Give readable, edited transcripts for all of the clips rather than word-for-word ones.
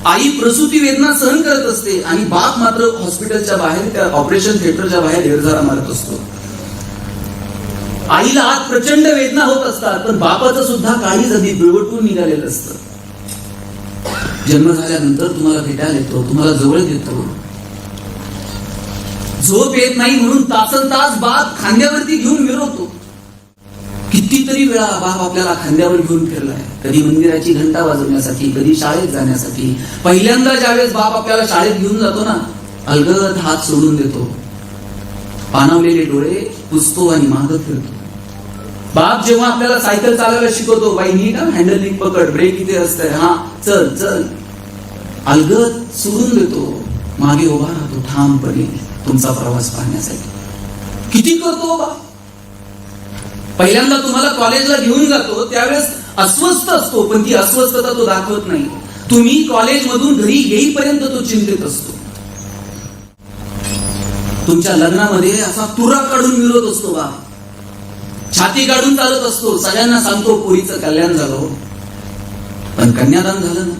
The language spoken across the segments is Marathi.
आई प्रसूती वेदना सहन करत असते आणि बाप मात्र हॉस्पिटलच्या बाहेर, त्या ऑपरेशन थिएटरच्या बाहेर हेरझारा मारत असतो. आईला आत प्रचंड वेदना होत असतात, पण बापाचं सुद्धा काळीज आधी पिळवटून निघालेलं असतं. जन्म झाल्यानंतर तुम्हाला भेटायला येतो, तुम्हाला जवळ घेतो. झोप येत नाही म्हणून तासन तास बाप खांद्यावरती घेऊन मिरवतो. कितीतरी वेळा बाप आपल्याला खांद्यावर घेऊन फिरलाय. कधी मंदिराची घंटा वाजवण्यासाठी, कधी शाळेत जाण्यासाठी. पहिल्यांदा ज्यावेळेस बाप आपल्याला शाळेत घेऊन जातो ना, अलगद हात सोडून देतो, पाणावलेले डोळे पुसतो आणि मागत फिरतो. बाप जेव्हा आपल्याला सायकल चालवायला शिकवतो, बाई नीट हँडल नीट पकड, ब्रेक इथे असतंय, हा चल चल, अलगद सोडून देतो, मागे उभा राहतो ठामपणे तुमचा प्रवास पाहण्यासाठी. किती करतो बाप. पहिल्यांदा तुम्हाला कॉलेजला घेऊन जातो त्यावेळेस अस्वस्थ असतो, पण ती अस्वस्थता तो दाखवत नाही. तुम्ही कॉलेजमधून घरी येईपर्यंत तो चिंतित असतो. तुमच्या लग्नामध्ये असा तुरा काढून मिळवत असतो बाप, छाती काढून चालत असतो, सगळ्यांना सांगतो पोरीचं कल्याण झालं. पण कन्यादान झालं ना,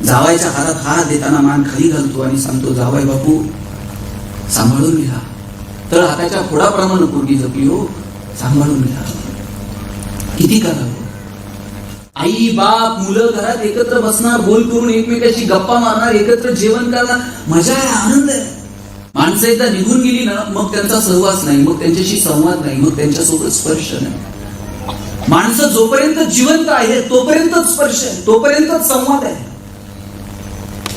जावायच्या हातात हात देताना मान खाली घालतो आणि सांगतो, जावाय बापू सांभाळून घ्या, तर हाताच्या फोडाप्रमाणे पोरगी जपली हो, सांभाळून घ्या. किती करावं. आई बाप मुलं घरात एकत्र बसणार, बोल करून एकमेकाशी गप्पा मारणार, एकत्र जेवण करणार, मजा आहे, आनंद आहे. माणसं एकदा निघून गेली ना, मग त्यांचा सहवास नाही, मग त्यांच्याशी संवाद नाही, मग त्यांच्यासोबत स्पर्श नाही. माणसं जोपर्यंत जिवंत आहे तोपर्यंतच स्पर्श आहे, तोपर्यंतच संवाद आहे.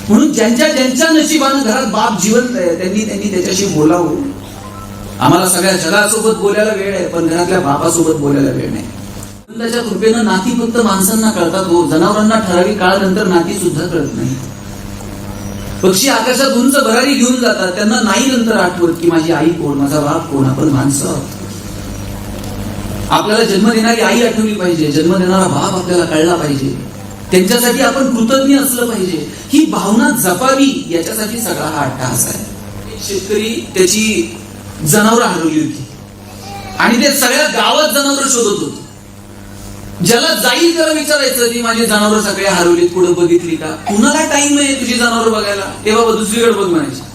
म्हणून ज्यांच्या ज्यांच्या नशिबानं घरात बाप जिवंत आहे त्यांनी त्याच्याशी बोलावं. आम्हाला सगळ्या जगासोबत बोलायला वेळ आहे, पण घरातल्या बापासोबत बोलायला वेळ नाही. त्याच्या कृपेनं नाती फक्त माणसांना कळतात हो, जनावरांना ठराविक काळानंतर नाती सुद्धा कळत नाही. पक्षी आकाशात उंच भरारी घेऊन जातात, त्यांना नाही नंतर आठवत की माझी आई कोण, माझा बाप कोण. आपण माणसं, आपल्याला जन्म देणारी आई आठवली पाहिजे, जन्म देणारा बाप आपल्याला कळला पाहिजे, त्यांच्यासाठी आपण कृतज्ञ असलं पाहिजे. ही भावना जपावी याच्यासाठी सगळा हा अट्टहास आहे. शेतकरी त्याची जनावरं हरवली होती आणि ते सगळ्या गावात जनावरं शोधत होते. ज्याला जाईल त्याला विचारायचं की माझी जनावरं सगळे हरवलीत, पुढे बघितली का, कुणाला टाइम आहे तुझी जनावरं बघायला, ते बाबा दुसरीकडे बघ म्हणायचे.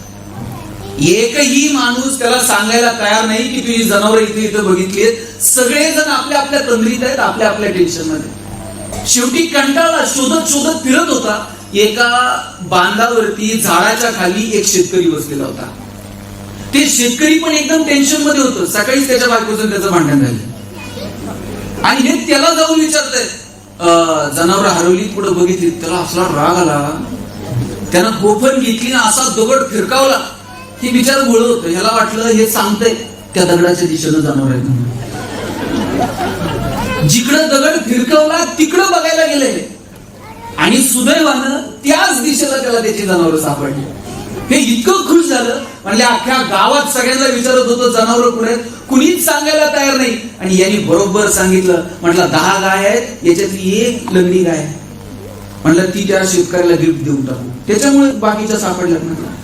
एकही माणूस त्याला सांगायला तयार नाही की तुझी जनावरं इथे इथे बघितलीत. सगळेजण आपल्या आपल्या तंद्रीत आहेत, आपल्या आपल्या टेन्शन मध्ये. शेवटी कंटाळा शोधत शोधत फिरत होता. एका बांधावरती झाडाच्या खाली एक शेतकरी बसलेला होता. ते शेतकरी पण एकदम टेन्शन मध्ये होतं. सकाळीच त्याच्या बायकोचं त्याचं भांडण झालं आणि हे त्याला जाऊन विचारतंय, जनावरं हरवली पुढे बघितली. त्याला असला राग आला, त्यानं गोफण घेतली ना असा दगड फिरकावला. हे बिचार गोळ होतं. ह्याला वाटलं हे सांगतंय त्या दगडाच्या दिशेनं जनावर आहेत. जिकडं दगड फिरकवला तिकडं बघायला गेले आणि सुदैवानं त्याच दिशेला त्याला त्याची जनावरं सापडली. हे इतकं खुश झालं, म्हणजे अख्ख्या गावात सगळ्यांना विचारत होतं जनावरं कुठे आहेत, कुणीच सांगायला तयार नाही. आणि यांनी बरोबर सांगितलं. म्हटलं 10 गाय आहेत, याच्यातली एक लंगडी गाय आहे. म्हटलं ती त्या शेतकऱ्याला गिफ्ट देऊन टाकू. त्याच्यामुळे बाकीच्या सापडल्या. म्हटलं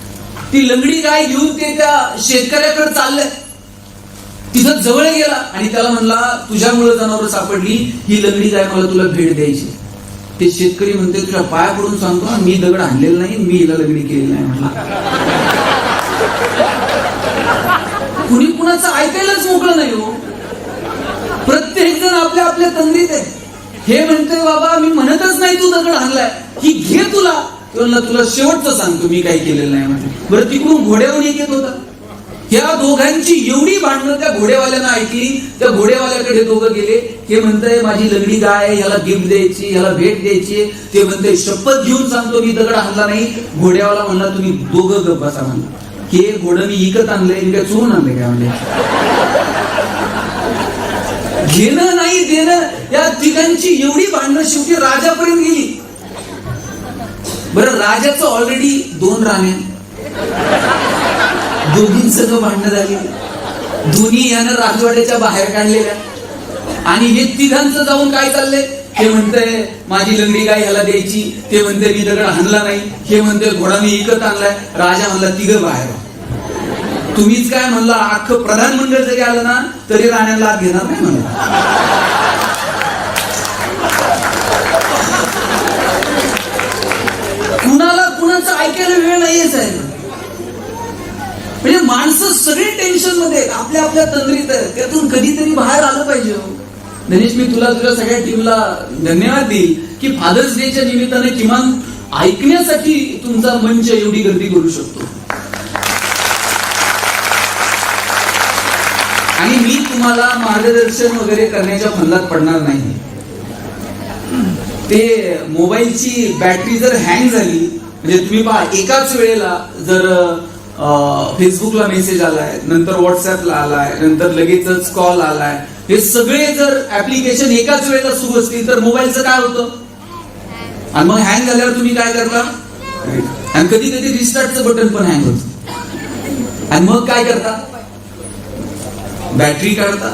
ती लंगडी गाय घेऊन ते त्या शेतकऱ्याकडे चाललंय. तिथं जवळ गेला आणि त्याला म्हणला, तुझ्यामुळे जनावरं सापडली, ही लंगडी गाय मला तुला भेट द्यायची. ते शेतकरी म्हणते, तुझ्या पाया पडून सांगतो मी दगड आणलेला नाही, मी हिला लग्नी केलेली नाही. म्हटलं कुणी कुणाचं ऐकायलाच मोकळं नाही हो. प्रत्येक जण आपल्या आपल्या तंद्रीत आहे. हे म्हणतोय बाबा मी म्हणतच नाही तू दगड आणलाय, ही घे तुला. तुला शेवटचं सांगतो मी काही केलेलं नाही. म्हटलं बरं तिकडून घोड्यावर येत होता. ह्या दोघांची एवढी भांडणं त्या घोडेवाल्यानं ऐकली. त्या घोडेवाल्याकडे दोघं गेले. हे म्हणतंय माझी लंगडी गाय, याला गिफ्ट द्यायची, याला भेट द्यायची. ते म्हणतंय शपथ घेऊन सांगतो मी दगड आणला नाही. घोड्यावाला म्हणला तुम्ही दोघं गप्प बसा. म्हणला हे घोडं मी विकत आणलंय, मी काय चोरून आणलंय काय. म्हणजे घेणं नाही देणं, या तिघांची एवढी भांडणं शेवटी राजापर्यंत गेली. बरं राजाचं ऑलरेडी 2 राण्या, दोघींसह भांडणं झाली. दोन्ही यानं राजवाड्याच्या बाहेर काढलेल्या. आणि हे तिघांचं जाऊन काय चाललंय, हे म्हणतंय माझी लंगडी गाय ह्याला द्यायची, ते म्हणते मी दगड आणला नाही, हे म्हणते घोडा मी विकत आणलाय. राजा म्हणला तिघं बाहेर. तुम्हीच काय म्हणला, अख्खं प्रधानमंडळ जरी आलं ना तरी राण्याला आत घेणार नाही म्हणला. ऐकायला वेळ नाहीच आहे. म्हणजे माणसं सगळे टेन्शन मध्ये आहेत, आपल्या आपल्या तंद्रीत आहेत. त्यातून कधीतरी बाहेर आलं पाहिजे. गणेश, मी तुझ्या सगळ्या टीमला धन्यवाद देईल की फादर्स डेच्या निमित्ताने किमान ऐकण्यासाठी तुमचा मंच एवढी गर्दी करू शकतो. आणि मी तुम्हाला मार्गदर्शन वगैरे करण्याच्या फंदात पडणार नाही. ते मोबाईलची बॅटरी जर हँग झाली, म्हणजे तुम्ही पहा एकाच वेळेला जर फेसबुकला मेसेज आलाय, नंतर व्हॉट्सअपला आलाय, नंतर लगेचच कॉल आलाय, हे सगळे जर ऍप्लिकेशन एकाच वेळेला सुरू असतील तर मोबाईलचं काय होतं? आणि मग हँग झाल्यावर तुम्ही काय करता? आणि कधी कधी रिस्टार्टचं बटन पण हँग होतं. आणि मग काय करता? बॅटरी काढता,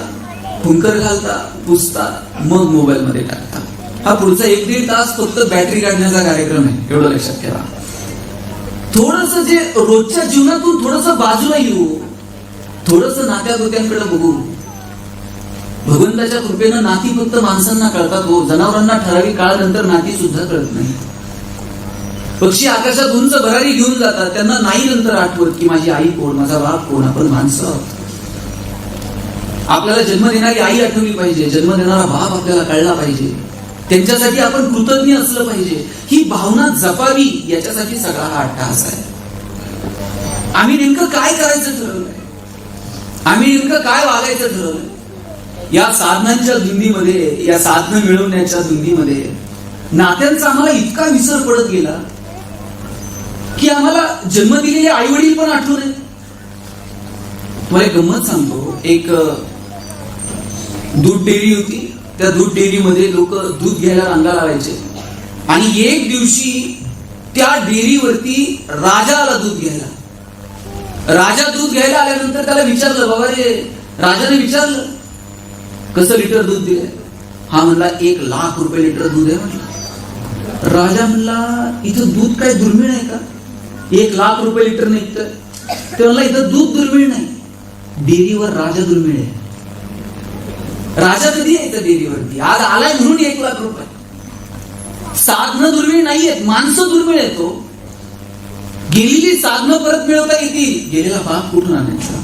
फुंकर घालता, पुसता, मग मोबाईल मध्ये टाकता. हा पुढचा 1-1.5 तास फक्त बॅटरी काढण्याचा कार्यक्रम आहे, एवढं लक्षात ठेवा. थोडस जे रोजच्या जीवनातून थोडस बाजूला येऊ, थोडस नात्या गोत्यांकडे बघू. भगवंताच्या कृपेनं नाती फक्त माणसांना कळतात हो, जनावरांना ठराविक काळानंतर नाती सुद्धा कळत नाही. पक्षी आकाशात उंच भरारी घेऊन जातात, त्यांना नाही नंतर आठवत की माझी आई कोण, माझा बाप कोण. आपण माणसं, आपल्याला जन्म देणारी आई आठवली पाहिजे, जन्म देणारा बाप आपल्याला कळला पाहिजे, त्यांच्यासाठी आपण कृतज्ञ असलं पाहिजे. ही भावना जपावी, याच्यासाठी सगळा हा अट्टहास आहे. आम्ही नेमकं काय करायचं ठरवलंय, आम्ही नेमकं काय वागायचं ठरवलंय. या साधनांच्या धुंदीमध्ये, या साधनं मिळवण्याच्या धुंदीमध्ये नात्यांचा आम्हाला इतका विसर पडत गेला की आम्हाला जन्म दिलेले आई वडील पण आठवू नये. मला एक गंमत सांगतो. एक दूध डेअरी होती. त्या दूध डेअरीमध्ये लोक दूध घ्यायला रांगा लावायचे. आणि एक दिवशी त्या डेअरीवरती राजा आला दूध घ्यायला. राजा दूध घ्यायला आल्यानंतर त्याला विचारलं, बाबा रे, राजाने विचारलं कसं लिटर दूध दिलंय? हा म्हणला 1,00,000 रुपये लिटर दूध आहे म्हटलं. राजा म्हणला, इथं दूध काय दुर्मिळ आहे का? 1,00,000 रुपये लिटर निघतं. ते म्हणला, इथं दूध दुर्मिळ नाही, डेअरीवर राजा दुर्मिळ आहे. राजा कधी यायचं डेअरीवरती? आज आलाय म्हणून 1,00,000 रुपये. साधनं दुर्मिळ नाहीयेत, माणसं दुर्मिळ येतो. गेलेली साधनं परत मिळवता येतील, गेलेला बाप कुठून आणायचा?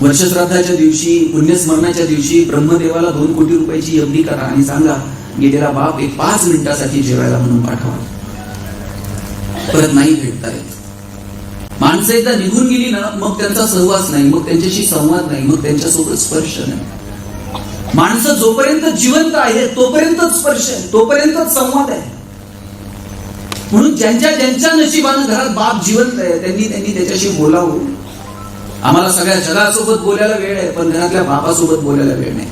वर्षश्राद्धाच्या दिवशी, पुण्यस्मरणाच्या दिवशी ब्रह्मदेवाला 2 कोटी रुपयाची एफडी करा आणि सांगा गेलेला बाप 5 मिनिटासाठी जेवायला म्हणून पाठवा. परत नाही भेटता येत. माणसं एकदा निघून गेली ना, मग त्यांचा सहवास नाही, मग त्यांच्याशी संवाद नाही, मग त्यांच्यासोबत स्पर्श नाही. माणसं जोपर्यंत जिवंत आहे तोपर्यंतच स्पर्श आहे, तोपर्यंतच संवाद आहे. म्हणून ज्यांच्या ज्यांच्या नशिबानं घरात बाप जिवंत आहे त्यांनी त्याच्याशी बोलावं. आम्हाला सगळ्या जगासोबत बोलायला वेळ आहे, पण घरातल्या बापासोबत बोलायला वेळ नाही.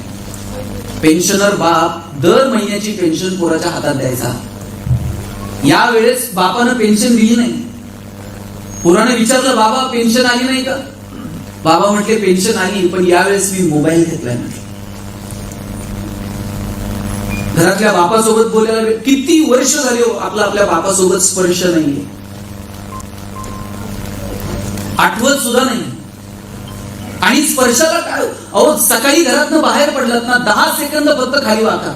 पेन्शनर बाप दर महिन्याची पेन्शन पोराच्या हातात द्यायचा. यावेळेस बापानं पेन्शन दिली नाही. पोराने विचारलं, बाबा पेन्शन आली नाही का? बाबा म्हटले, पेन्शन आली, पण यावेळेस मी मोबाईल घेतलाय म्हटलं. घरातल्या बापासोबत बोलायला किती वर्ष झाले हो, आपल्या बापासोबत स्पर्श नाहीये, आठवत सुद्धा नाही. आणि स्पर्शाला काय, अहो सकाळी घरातनं बाहेर पडलात ना, 10 सेकंद फक्त खाली वाका.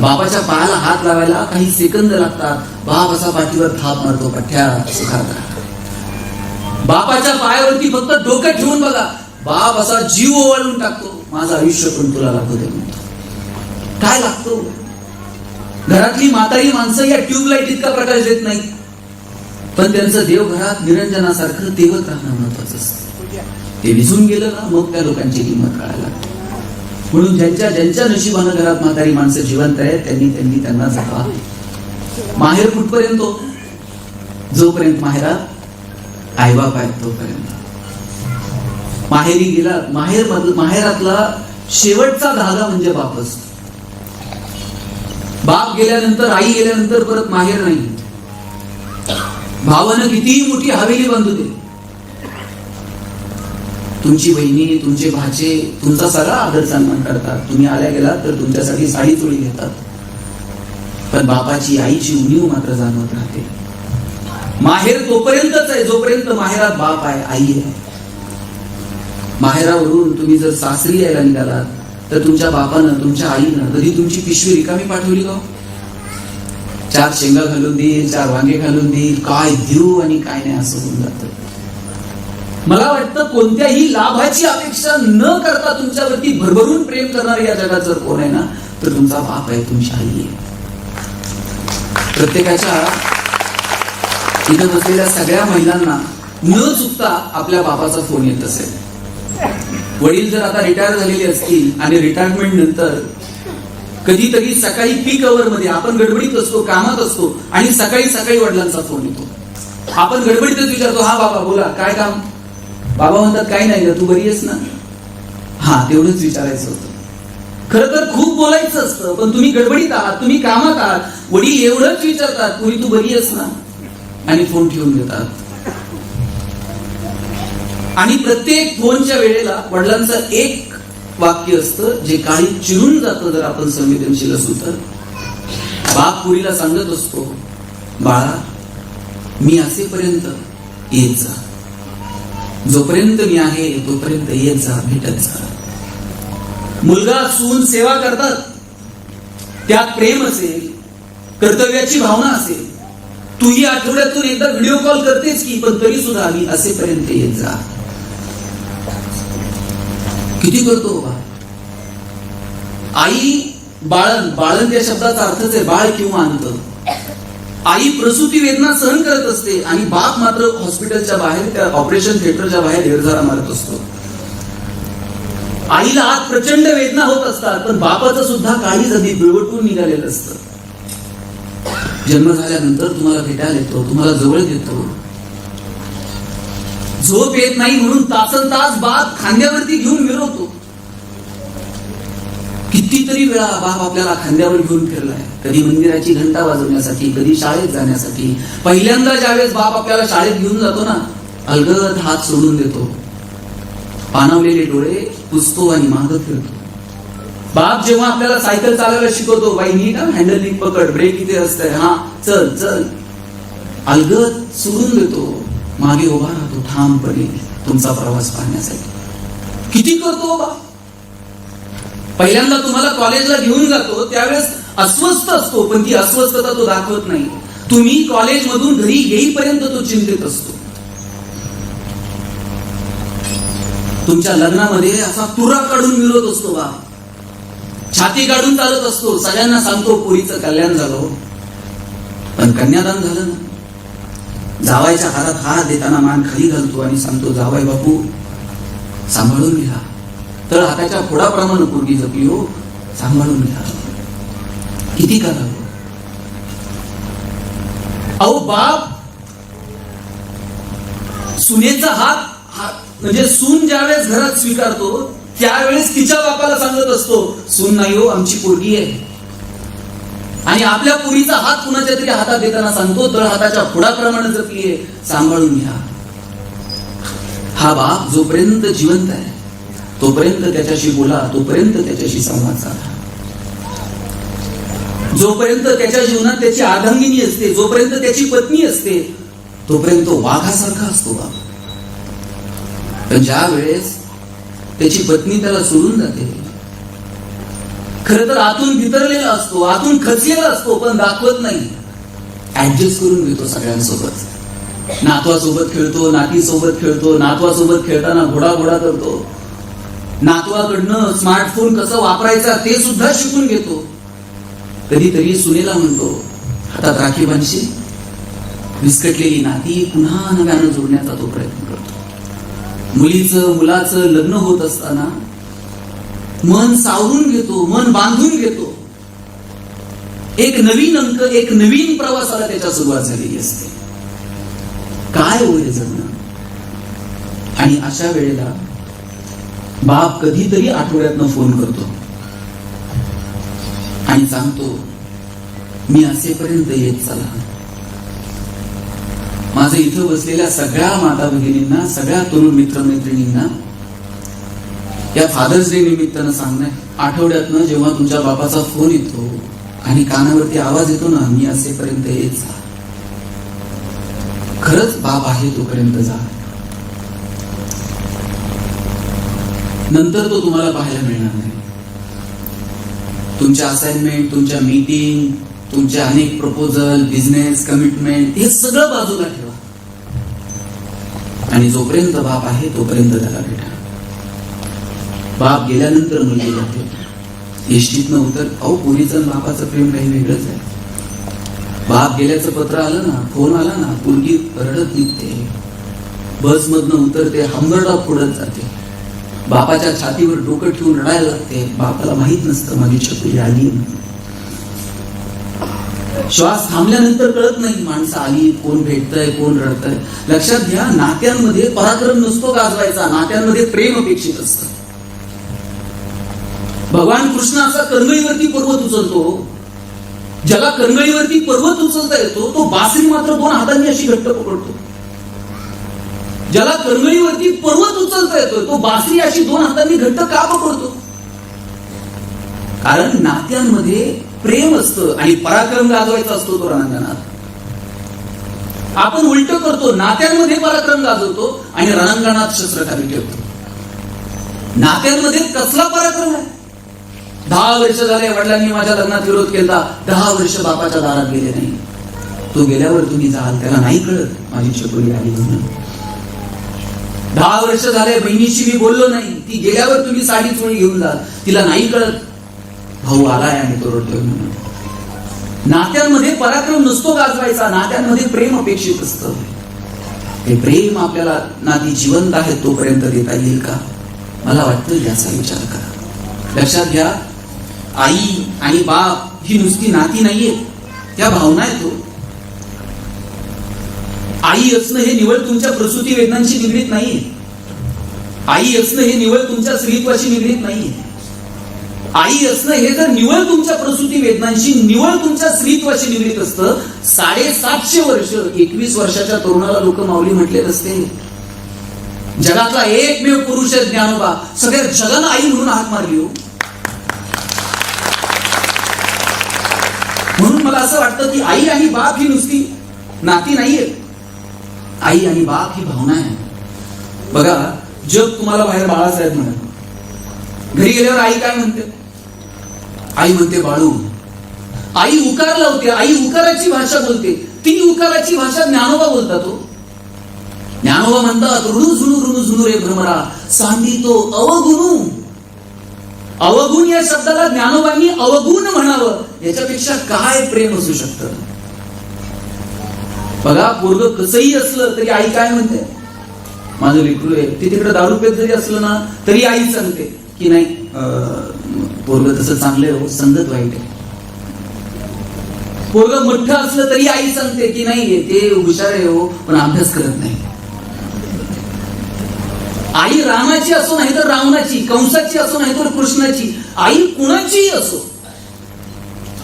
बापाच्या पायाला हात लावायला काही सेकंद लागतात. बाप असा पाठीवर थाप मारतो, पठ्या सुखात राहा. बापाच्या पायावरती फक्त डोकं ठेवून बघा, बाप असा जीव ओवाळून टाकतो, माझं आयुष्य पण तुला लागू दे म्हणतो. काय लागतो? घरातली म्हातारी माणसं या ट्यूबलाईट इतका प्रकाश देत नाही, पण त्यांचं देव घरात निरंजनासारखं तेवत राहणं महत्वाचं असतं. ते विझून गेलं ना, मग त्या लोकांची किंमत कळायला लागते. म्हणून ज्यांच्या नशिबानं घरात म्हातारी माणसं जिवंत आहेत त्यांना जपा. माहेर कुठपर्यंत? जोपर्यंत माहेरात आईबाप आहेत तोपर्यंत. माहेरी गेला, माहेरातला शेवटचा धागा म्हणजे बाप असतो. बाप गेल्यानंतर, आई गेल्यानंतर परत माहेर नाही. भावानं कितीही मोठी हवेली बांधू दे, तुमची बहिणी, तुमचे भाचे तुमचा सगळा आदर सन्मान करतात. तुम्ही आल्या गेलात तर तुमच्यासाठी साडी चोळी घेतात, पण बापाची, आईची उणीव मात्र जाणवत राहते. माहेर तोपर्यंतच आहे जोपर्यंत माहेरात बाप आहे, आई आहे. माहेरावरून तुम्ही जर सासरी यायला निघालात तर तुमच्या बापानं, तुमच्या आईनं कधी तुमची पिशवी रिकामी पाठवली का? 4 शेंगा घालून देईल, 4 वांगे घालून देईल, काय देऊ आणि काय नाही असं होऊन जातं. मला वाटतं कोणत्याही लाभाची अपेक्षा न करता तुमच्यावरती भरभरून प्रेम करणारे या जगात जर कोण आहे ना, तर तुमचा बाप आहे, तुमची आई आहे. प्रत्येकाच्या इथं बसलेल्या सगळ्या महिलांना न चुकता आपल्या बापाचा फोन येत असेल. वडील जर आता रिटायर झालेले असतील आणि रिटायरमेंट नंतर कधीतरी सकाळी पीक अवर मध्ये आपण गडबडीत असतो, कामात असतो आणि सकाळी सकाळी वडिलांचा फोन येतो. आपण गडबडीतच विचारतो, हा बाबा बोला, काय काम? बाबा म्हणतात, काही नाही ग, तू बरी आहेस ना? हा, तेवढंच विचारायचं होतं. खरं तर खूप बोलायचं असतं, पण तुम्ही गडबडीत आहात, तुम्ही कामात आहात. वडील एवढंच विचारतात, पुरी तू बरी आहेस ना? आणि फोन ठेवून देतात. आणि प्रत्येक फोनच्या वेळेला वडिलांचं एक वाक्य असतं जे काही चिरून जातं जर आपण संवेदनशील असू तर. बाप पुरीला सांगत असतो, बाळा मी असेपर्यंत येत जा, जोपर्यंत मी आहे तोपर्यंत येत जा, भेटत जा. मुलगा सून सेवा करतात, त्यात प्रेम असेल, कर्तव्याची भावना असेल. तूही आठवड्यातून एकदा व्हिडिओ कॉल करतेस की, पण तरी सुद्धा मी असेपर्यंत येत जा. किती करतो बाबा? आई बाळण, बाळण या शब्दाचा अर्थच आहे बाळ किंवा अंत. आई प्रसूती वेदना सहन करत असते आणि बाप मात्र हॉस्पिटलच्या बाहेर, त्या ऑपरेशन थिएटरच्या बाहेर हेरझारा मारत असतो. आईला आत प्रचंड वेदना होत असतात, पण बापाचं सुद्धा काळीज आधी पिळवटून निघालेलं असतं. जन्म झाल्यानंतर तुम्हाला भेटायला येतो, तुम्हाला जवळ घेतो. झोप येत नाही म्हणून तासन तास बाप खांद्यावरती घेऊन मिरवतो. कितीतरी वेळा बाप आपल्याला खांद्यावर घेऊन फिरलाय. कधी मंदिराची घंटा वाजवण्यासाठी, कधी शाळेत जाण्यासाठी. पहिल्यांदा ज्यावेळेस बाप आपल्याला शाळेत घेऊन जातो ना, अलगद हात सोडून देतो, पाणावलेले डोळे पुसतो आणि मागं फिरतो. बाप जेव्हा आपल्याला सायकल चालवायला शिकवतो, बाई नीट हँडल नीट पकड, ब्रेक इथे असतंय, हा चल चल, अलगद सोडून देतो, मागे उभा राहतो ठामपणे तुमचा प्रवास पाहण्यासाठी. किती करतो बाप? पहिल्यांदा तुम्हाला कॉलेजला घेऊन जातो त्यावेळेस अस्वस्थ असतो, पण ती अस्वस्थता तो दाखवत नाही. तुम्ही कॉलेज मधून घरी येईपर्यंत तो चिंतित असतो. तुमच्या लग्नामध्ये असा तुरा काढून मिळवत असतो बाप, छाती काढून चालत असतो, सगळ्यांना सांगतो पोरीचं कल्याण झालं. पण कन्यादान झालं ना, जावायच्या हातात हात देताना मान खाली घालतो आणि सांगतो, जावाई बापू सांभाळून घ्या, तर हाताच्या फोडाप्रमाणे पोरगी जपली हो, सांभाळून घ्या. किती करावं अहो बाप? सुनेचा हात म्हणजे सून ज्यावेळेस घरात स्वीकारतो त्यावेळेस तिच्या बापाला सांगत असतो, सून नाही हो, आमची पोरगी आहे. आणि आपल्या पोरीचा हात कुणाच्या तरी हातात देताना सांगतो, तळ हाताच्या फोडाप्रमाणे जपलीये, सांभाळून घ्या. हा बाप जोपर्यंत जिवंत आहे तोपर्यंत त्याच्याशी बोला, तोपर्यंत त्याच्याशी संवाद साधा. जोपर्यंत त्याच्या जीवनात त्याची अर्धांगिनी असते, जोपर्यंत त्याची पत्नी असते, तोपर्यंत तो वाघासारखा असतो बाप. पण ज्या वेळेस त्याची पत्नी त्याला सोडून जाते, खरं तर आतून भितरलेला असतो, आतून खचलेला असतो, पण दाखवत नाही. ऍडजस्ट करून घेतो सगळ्यांसोबत. नातवासोबत खेळतो, नातीसोबत खेळतो, नातवासोबत खेळताना घोडा घोडा करतो. नातवाकडनं स्मार्टफोन कसं वापरायचा ते सुद्धा शिकून घेतो. कधीतरी सुनेला म्हणतो, हातात राखी बांधशील? विस्कटलेली नाती पुन्हा नव्यानं जोडण्याचा तो प्रयत्न करतो. मुलाचं लग्न होत असताना मन सावरून घेतो, मन बांधून घेतो. एक नवीन अंक, एक नवीन प्रवासाला त्याच्या सुरुवात झालेली असते. काय होईल जगणं? आणि अशा वेळेला बाप कधीतरी आठवड्यातनं फोन करतो आणि सांगतो, मी असेपर्यंत येत चला. माझं इथं बसलेल्या सगळ्या माता भगिनींना, सगळ्या तरुण मित्रमैत्रिणींना या फादर्स डे निमित्तानं सांगणं, आठवड्यातनं जेव्हा तुमच्या बापाचा फोन येतो आणि कानावरती आवाज येतो ना, मी असेपर्यंत येत जा. खरंच बाप आहे तोपर्यंत जा. नंतर तो तुम्हाला पाहायला मिळणार नाही. तुमच्या असाइनमेंट, तुमच्या मीटिंग, तुमचे अनेक प्रपोजल, बिझनेस, कमिटमेंट हे सगळं बाजूला ठेवा आणि जोपर्यंत बाप आहे तोपर्यंत त्याला भेटा. बाप गेल्यानंतर मुलगी जाते. एसटीतनं उतर, अहो पोरीचं बापाचं प्रेम काही वेगळंच आहे. बाप गेल्याचं पत्र आलं ना, फोन आला ना, मुलगी रडत निघते, बस मधनं उतरते, हंबरडा फोडत जाते, बापाच्या छातीवर डोकं ठेवून रडायला लागते. बापाला माहित नसतं माझी छकुली आली. श्वास थांबल्यानंतर कळत नाही माणसं आली, कोण भेटतंय, कोण रडतंय. लक्षात घ्या, नात्यांमध्ये पराक्रम नसतो गाजवायचा, नात्यांमध्ये प्रेम अपेक्षित असतं. भगवान कृष्ण असा करंगळीवरती पर्वत उचलतो, ज्याला करंगळीवरती पर्वत उचलता येतो तो बासरी मात्र 2 हातांनी अशी घट्ट पकडतो. ज्याला करंगळीवरती पर्वत उचलता येतो तो बासरी अशी 2 हातांनी घट्ट का पकडतो? कारण नात्यांमध्ये प्रेम असतं आणि पराक्रम गाजवायचा असतो तो रणांगणात. आपण उलट करतो, नात्यांमध्ये पराक्रम गाजवतो आणि रणांगणात शस्त्र खाली ठेवतो. नात्यांमध्ये कसला पराक्रम आहे? 10 वर्ष झाले वडिलांनी माझ्या लग्नात विरोध केला, 10 वर्ष बापाच्या दारात गेले नाही. तो गेल्यावर तुम्ही जाल, त्याला नाही कळत माझी छकुली आली म्हणून. 10 वर्ष झाले बहिणीशी मी बोललो नाही, ती गेल्यावर तुम्ही साडी चोळी घेऊन जाल, तिला नाही कळत भाऊ आलाय आणि तो रडतोय म्हणून. नात्यांमध्ये पराक्रम नसतो गाजवायचा, नात्यांमध्ये प्रेम अपेक्षित असतं. ते प्रेम आपल्याला नाती जिवंत आहे तोपर्यंत देता येईल का? मला वाटतं याचा विचार करा. लक्षात घ्या, आई आणि बाप ही नुसती नाती नाहीये, त्या भावना आहेत. आई असणं हे निवळ तुमच्या प्रसूती वेदनांशी निगडीत नाहीये. आई असणं हे निवळ तुमच्या स्त्रीत्वाशी निगडीत नाहीये. आई असणं हे जर निवळ तुमच्या प्रसूती वेदनांशी, निवळ तुमच्या स्त्रीत्वाशी निगडीत असतं, 750 वर्ष 21 वर्षाच्या तरुणाला लोक माऊली म्हटले असते. जगातला एकमेव पुरुष आहे ज्ञानोबा, सगळ्या जगाला आई म्हणून हाक मारली हो. म्हणून मला असं वाटतं की आई आणि बाप ही नुसती नाती नाहीये, आई आणि बाप ही भावना आहे. बघा, जग तुम्हाला बाहेर बाळासाहेब म्हणत, घरी गेल्यावर आई काय म्हणते? आई म्हणते बाळू. आई उकार लावते, आई उकाराची भाषा बोलते. ती उकाराची भाषा ज्ञानोबा बोलतात. तो ज्ञानोबा म्हणतात, ऋणू झुणू ऋणू झुणू रे भ्रमरा सांडितो अवगुणू. अवगुण या शब्दाला ज्ञानोबांनी अवगुण म्हणावं, याच्यापेक्षा काय प्रेम असू शकतं? बघा, पोरग कसंही असलं तरी आई काय म्हणते? माझं लेकरू आहे. ते तिकडे दारू पेत जरी असलं ना तरी आई सांगते की नाही पोरग तसं चांगलं हो, संगत वाईट आहे. पोरग मोठं असलं तरी आई सांगते की नाही ते हुशार आहे हो, पण अभ्यास करत नाही. आई रामाची असो नाही तर रावणाची, कंसाची असो नाही तर कृष्णाची, आई कुणाचीही असो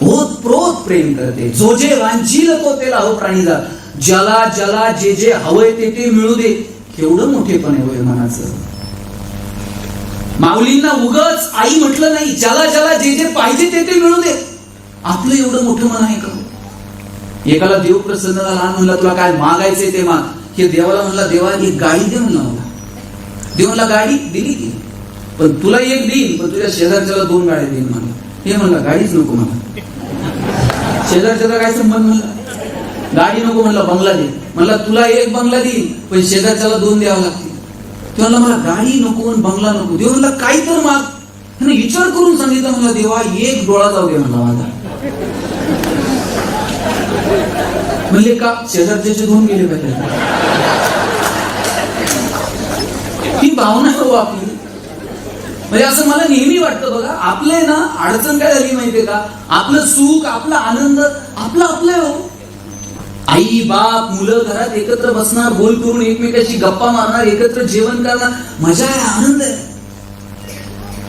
ओतप्रोत प्रेम करते. जो जे वांछील तो त्याला हो प्राणीला, ज्याला ज्याला जे जे हवंय ते ते मिळू दे. केवढं मोठेपण आहे मनाचं. माऊलींना उगाच आई म्हटलं नाही, ज्याला ज्याला जे जे पाहिजे ते ते मिळू दे. आपलं एवढं मोठं मन आहे का? एकाला देव प्रसन्न झाला, म्हणला तुला काय मागायचंय ते माग. हे देवाला म्हणला, देवा एक गाडी दे म्हणला मला. देवाला गाडी दिली की, पण तुला एक देईन, पण तुझ्या शेजारच्याला 2 गाड्या देईन म्हणला. हे म्हणला गाडीच नको मला. शेजारच्याला काय संबंध? म्हणला गाडी नको म्हणला, बंगला दे म्हणला. तुला एक बंगला देईन, पण शेजारच्याला 2 द्यावं लागतील. तेव्हा मला गाडी नको बंगला नको. देव म्हणला काही तर माग. त्याने विचार करून सांगितलं, म्हणला देवा एक डोळा जाऊ दे म्हणला माझा. म्हणले का? शेजारच्याचे 2 गेले पाहिजे. ही भावना हो आपली. म्हणजे असं मला नेहमी वाटतं. बघा, आपले ना अडचण काय झाली माहितीये का? आपलं सुख, आपला आनंद आपलं हो. आई बाप मुलं घरात एकत्र बसणार, बोल करून एकमेकाशी गप्पा मारणार, एकत्र जेवण करणार, मजा आहे, आनंद आहे.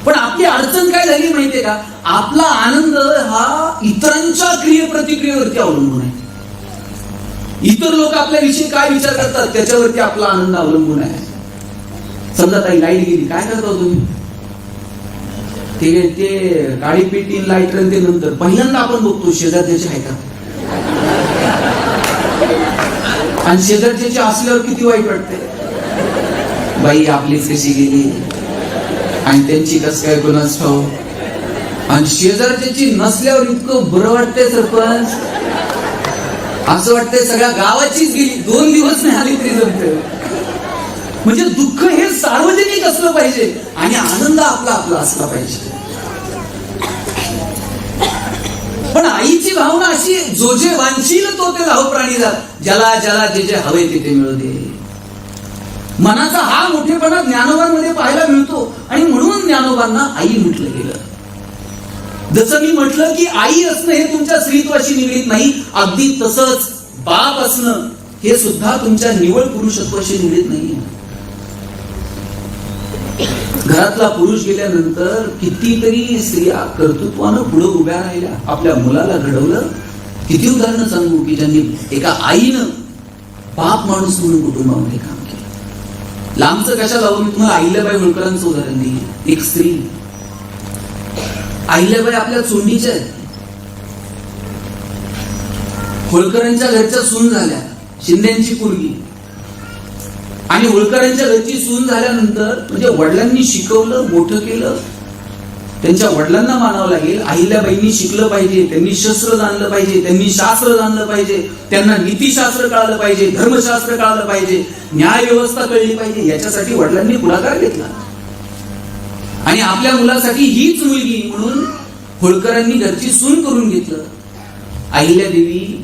पण आपली अडचण काय झाली माहितीये का? आपला आनंद हा इतरांच्या क्रियेप्रतिक्रियेवरती अवलंबून आहे. इतर लोक आपल्याविषयी काय विचार करतात त्याच्यावरती आपला आनंद अवलंबून आहे. समजा ताई लाईट गेली, काय करता तुम्ही? ते काळी पेटी लाईट ते नंतर पहिल्यांदा आपण बघतो शेजारच्याचे आहे का, आणि शेजारच्याचे असल्यावर किती वाईट वाटते. बाई आपलीच कशी गेली आणि त्यांची कस काय कोणाच ठाऊ. आणि शेजारच्याची नसल्यावर इतकं बरं वाटतंय सरपंच, असं वाटतंय सगळ्या गावाचीच गेली, 2 दिवस नाही आली तरी जमतंय. म्हणजे दुःख हे सार्वजनिक असलं पाहिजे आणि आनंद आपला आपला असला पाहिजे. पण आईची भावना अशी, जो जे वांछील तो ते लाहो प्राणी जात, ज्याला ज्याला जे जे हवे ते ते मिळू दे. मनाचा हा मोठेपणा ज्ञानोबांमध्ये पाहायला मिळतो आणि म्हणून ज्ञानोबांना आई म्हटलं गेलं. जसं मी म्हटलं की आई असणं हे तुमच्या स्त्रीत्वाशी निगडीत नाही, अगदी तसंच बाप असणं हे सुद्धा तुमच्या निवळ पुरुषत्वाशी निगडीत नाही. घरातला पुरुष गेल्यानंतर कितीतरी स्त्रिया कर्तृत्वानं पुढे उभ्या राहिल्या, आपल्या मुलाला घडवलं. किती उदाहरणं सांगू की ज्यांनी एका आईनं बाप माणूस म्हणून कुटुंबामध्ये काम केलं. लांबचं कशाला मी तुम्हाला अहिल्याबाई होळकरांचं उदाहरण देईन. एक स्त्री, अहिल्याबाई आपल्या चोंडीच्या आहेत, होळकरांच्या घरच्या सून झाल्या, शिंद्यांची पोरगी. आणि होळकरांच्या घरची सून झाल्यानंतर म्हणजे वडिलांनी शिकवलं, मोठं केलं, त्यांच्या वडिलांना मानावं लागेल. अहिल्याबाईंनी शिकलं पाहिजे, त्यांनी शस्त्र जाणलं पाहिजे, त्यांनी शास्त्र जाणलं पाहिजे, त्यांना नीतीशास्त्र कळलं पाहिजे, धर्मशास्त्र कळलं पाहिजे, न्याय व्यवस्था कळली पाहिजे. याच्यासाठी वडिलांनी पुढाकार घेतला आणि आपल्या मुलासाठी हीच मुलगी म्हणून होळकरांनी घरची सून करून घेतलं. अहिल्यादेवी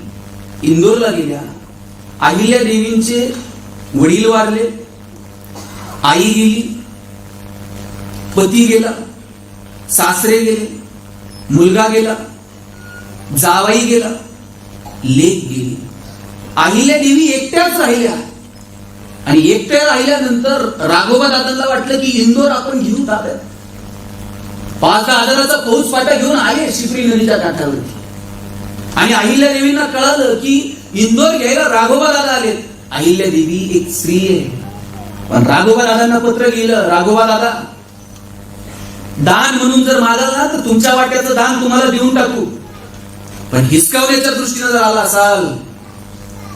इंदोरला गेल्या. अहिल्यादेवींचे वडील वारले, आई गेली, पती गेला, सासरे गेले, मुलगा गेला, जावाई गेला, लेक गेली. अहिल्यादेवी एकट्याच राहिल्या. आणि एकट्या राहिल्यानंतर राघोबा दादांना वाटलं की इंदोर आपण घेऊ ताब्यात. 5-10 हजाराचा फौज फाटा घेऊन आले शिपरी नदीच्या काठावरती. आणि अहिल्यादेवींना कळालं की इंदोर घ्यायला राघोबा दादा आले. अहिल्यादेवी एक स्त्री आहे, पण राघोबा दादांना पत्र लिहिलं, राघोबा दादा दान म्हणून जर मागाल तर तुमच्या वाट्याचं दान तुम्हाला देऊन टाकू, पण हिसकावण्याच्या दृष्टीने जर आला असाल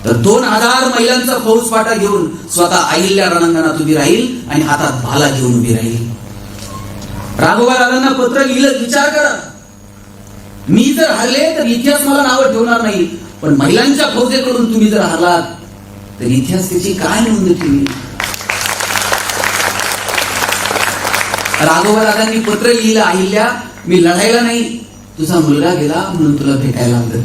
तर 2000 महिलांचा फौज फाटा घेऊन स्वतः अहिल्या रणांगणात उभी राहील आणि हातात भाला घेऊन उभी राहील. राघोबा दादांना पत्र लिहिलं. विचार करा, मी जर हरले तर इतिहास मला नावं ठेवणार नाही, पण महिलांच्या फौजेकडून तुम्ही जर हरलात तर इतिहास त्याची काय नोंद ठेवी. राघोबा दादांनी पत्र लिहिलं, अहिल्या मी लढायला नाही, तुझा मुलगा गेला म्हणून तुला भेटायला आलं.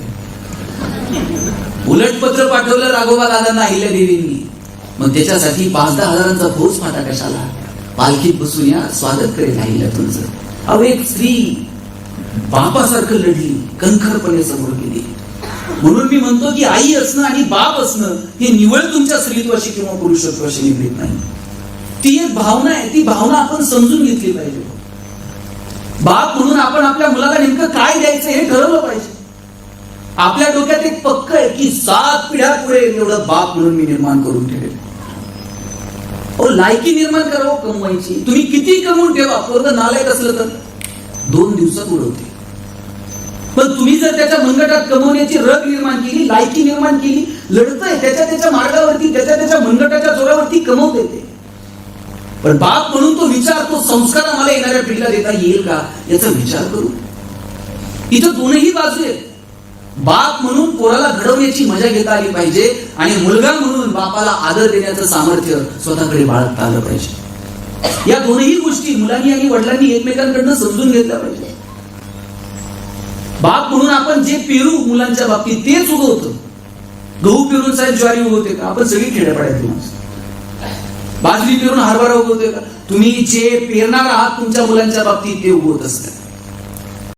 उलट पत्र पाठवलं राघोबा दादांना अहिल्यादेवींनी. मग त्याच्यासाठी 5-10 हजारांचा फौज फाटा कशाला, पालखीत बसून या, स्वागत करेल अहिल्या तुमचं. अहो एक स्त्री बापासारखं लढली, कणखरपणे समोर गेली. म्हणून मी म्हणतो की आई असणं आणि बाप असणं हे निवळ तुमच्या स्त्रीत्वाशी किंवा पुरुषत्वाशी निगडीत नाही. ती एक भावना आहे, ती भावना आपण समजून घेतली पाहिजे. बाप म्हणून आपण आपल्या मुलाला नेमकं काय द्यायचं हे ठरवलं पाहिजे. आपल्या डोक्यात एक पक्क आहे की 7 पिढ्या पुढे एवढं बाप म्हणून मी निर्माण करून ठेवेल. लायकी निर्माण करावं कमवायची. तुम्ही किती कमवून ठेवा, पोरगं नालायक असलं तर 2 दिवसात उडवते. पण तुम्ही जर त्याच्या मनगटात कमवण्याची रग निर्माण केली, लायकी निर्माण केली, लढतंय त्याच्या मार्गावरती, त्याच्या मनगटाच्या जोरावरती कमवत येते. पण बाप म्हणून तो विचार, तो संस्कार आम्हाला येणाऱ्या पिढीला देता येईल का याचा विचार करू. इथं दोनही बाजू आहेत. बाप म्हणून पोराला घडवण्याची मजा घेता आली पाहिजे आणि मुलगा म्हणून बापाला आदर देण्याचं सामर्थ्य स्वतःकडे बाळगता आलं पाहिजे. या दोनही गोष्टी मुलांनी आणि वडिलांनी एकमेकांकडनं समजून घेतल्या पाहिजे. बाप म्हणून आपण जे पेरू मुलांच्या बाबतीत तेच उगवतो. गहू पेरून साहेब ज्वारी उगवते का? आपण सगळी खेड्यापाड्यातली माणसं. बाजरी पेरून हरभरा उगवते का? तुम्ही जे पेरणार आहात तुमच्या मुलांच्या बाबतीत ते उगवत असतात.